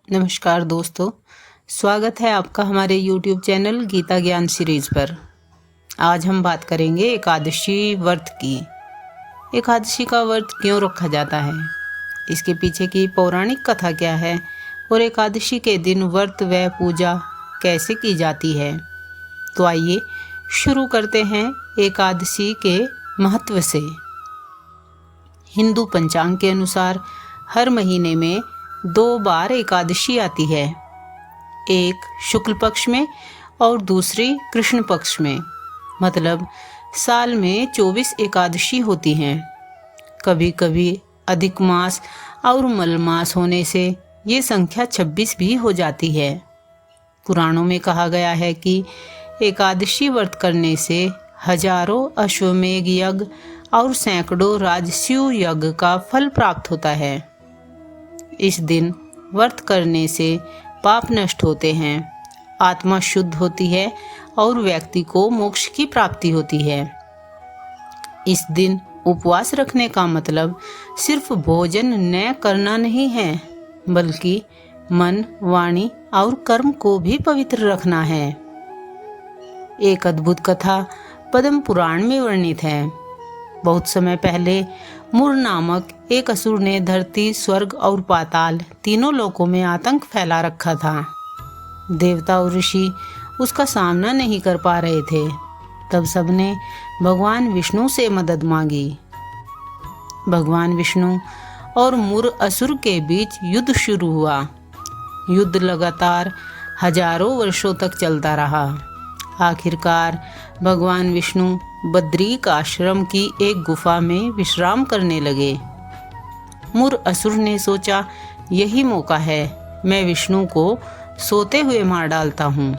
नमस्कार दोस्तों, स्वागत है आपका हमारे YouTube चैनल गीता ज्ञान सीरीज पर। आज हम बात करेंगे एकादशी व्रत की। एकादशी का व्रत क्यों रखा जाता है, इसके पीछे की पौराणिक कथा क्या है और एकादशी के दिन व्रत व पूजा कैसे की जाती है। तो आइए शुरू करते हैं एकादशी के महत्व से। हिंदू पंचांग के अनुसार हर महीने में 2 बार एकादशी आती है, एक शुक्ल पक्ष में और दूसरी कृष्ण पक्ष में। मतलब साल में 24 एकादशी होती हैं। कभी कभी अधिक मास और मलमास होने से ये संख्या 26 भी हो जाती है। पुराणों में कहा गया है कि एकादशी व्रत करने से हजारों अश्वमेध यज्ञ और सैकड़ों राजसूय यज्ञ का फल प्राप्त होता है। इस दिन व्रत करने से पाप नष्ट होते हैं, आत्मा शुद्ध होती है और व्यक्ति को मोक्ष की प्राप्ति होती है। इस दिन उपवास रखने का मतलब सिर्फ भोजन न करना नहीं है, बल्कि मन, वाणी और कर्म को भी पवित्र रखना है। एक अद्भुत कथा पद्म पुराण में वर्णित है। बहुत समय पहले मुर नामक एक असुर ने धरती, स्वर्ग और पाताल तीनों लोकों में आतंक फैला रखा था। देवता और ऋषि उसका सामना नहीं कर पा रहे थे। तब सबने भगवान विष्णु से मदद मांगी। भगवान विष्णु और मुर असुर के बीच युद्ध शुरू हुआ। युद्ध लगातार हजारों वर्षों तक चलता रहा। आखिरकार भगवान विष्णु बद्रीक आश्रम की एक गुफा में विश्राम करने लगे। मुर असुर ने सोचा, यही मौका है, मैं विष्णु को सोते हुए मार डालता हूँ।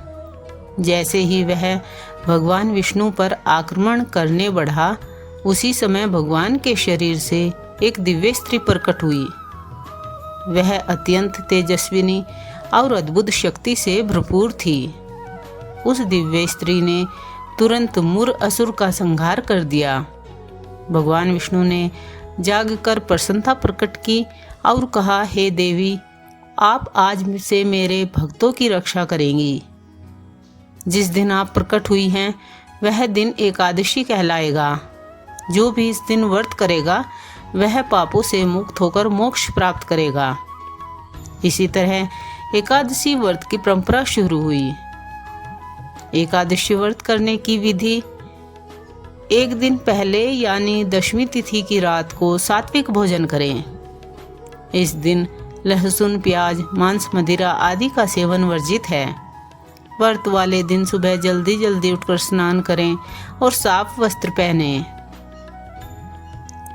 जैसे ही वह भगवान विष्णु पर आक्रमण करने बढ़ा, उसी समय भगवान के शरीर से एक दिव्य स्त्री प्रकट हुई। वह अत्यंत तेजस्विनी और अद्भुत शक्ति से भरपूर थी। उस दिव्य स्त्री ने तुरंत मुर असुर का संहार कर दिया। भगवान विष्णु ने जागकर प्रसन्नता प्रकट की और कहा, हे देवी, आप आज से मेरे भक्तों की रक्षा करेंगी। जिस दिन आप प्रकट हुई हैं वह दिन एकादशी कहलाएगा। जो भी इस दिन व्रत करेगा वह पापों से मुक्त होकर मोक्ष प्राप्त करेगा। इसी तरह एकादशी व्रत की परंपरा शुरू हुई। एकादशी व्रत करने की विधि: एक दिन पहले यानी दशमी तिथि की रात को सात्विक भोजन करें। इस दिन लहसुन, प्याज, मांस, मदिरा आदि का सेवन वर्जित है। व्रत वाले दिन सुबह जल्दी जल्दी उठकर स्नान करें और साफ वस्त्र पहनें।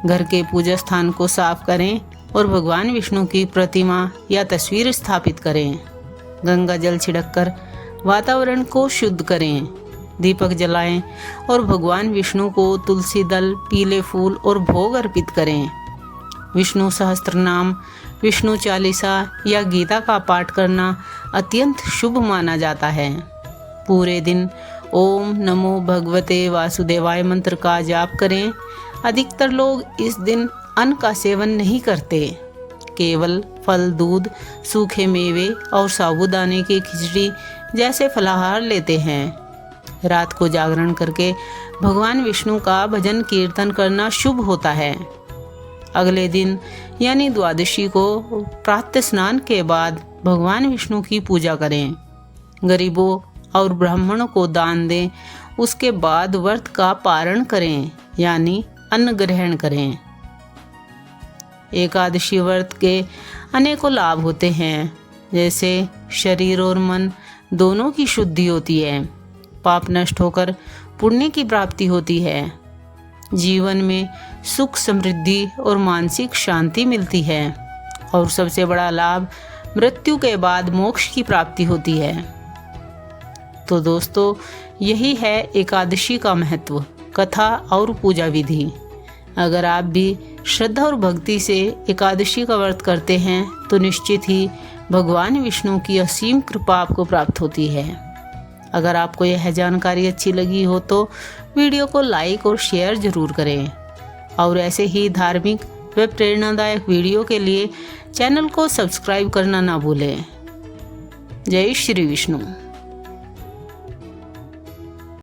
घर के पूजा स्थान को साफ करें और भगवान विष्णु की प्रतिमा या तस्वीर स्थापित करें। गंगा जल छिड़ककर वातावरण को शुद्ध करें। दीपक जलाएं और भगवान विष्णु को तुलसी दल, पीले फूल और भोग अर्पित करें। विष्णु सहस्त्र नाम, विष्णु चालीसा या गीता का पाठ करना अत्यंत शुभ माना जाता है। पूरे दिन ओम नमो भगवते वासुदेवाय मंत्र का जाप करें। अधिकतर लोग इस दिन अन्न का सेवन नहीं करते, केवल फल, दूध, सूखे मेवे और साबूदाने की खिचड़ी जैसे फलाहार लेते हैं। रात को जागरण करके भगवान विष्णु का भजन कीर्तन करना शुभ होता है। अगले दिन यानी द्वादशी को प्रातः स्नान के बाद भगवान विष्णु की पूजा करें। गरीबों और ब्राह्मणों को दान दें। उसके बाद व्रत का पारण करें यानी अन्न ग्रहण करें। एकादशी व्रत के अनेकों लाभ होते हैं, जैसे शरीर और मन दोनों की शुद्धि होती है, पाप नष्ट होकर पुण्य की प्राप्ति होती है, जीवन में सुख, समृद्धि और मानसिक शांति मिलती है, और सबसे बड़ा लाभ मृत्यु के बाद मोक्ष की प्राप्ति होती है। तो दोस्तों, यही है एकादशी का महत्व, कथा और पूजा विधि। अगर आप भी श्रद्धा और भक्ति से एकादशी का व्रत करते हैं तो निश्चित ही भगवान विष्णु की असीम कृपा आपको प्राप्त होती है। अगर आपको यह जानकारी अच्छी लगी हो तो वीडियो को लाइक और शेयर जरूर करें, और ऐसे ही धार्मिक व प्रेरणादायक वीडियो के लिए चैनल को सब्सक्राइब करना ना भूलें। जय श्री विष्णु।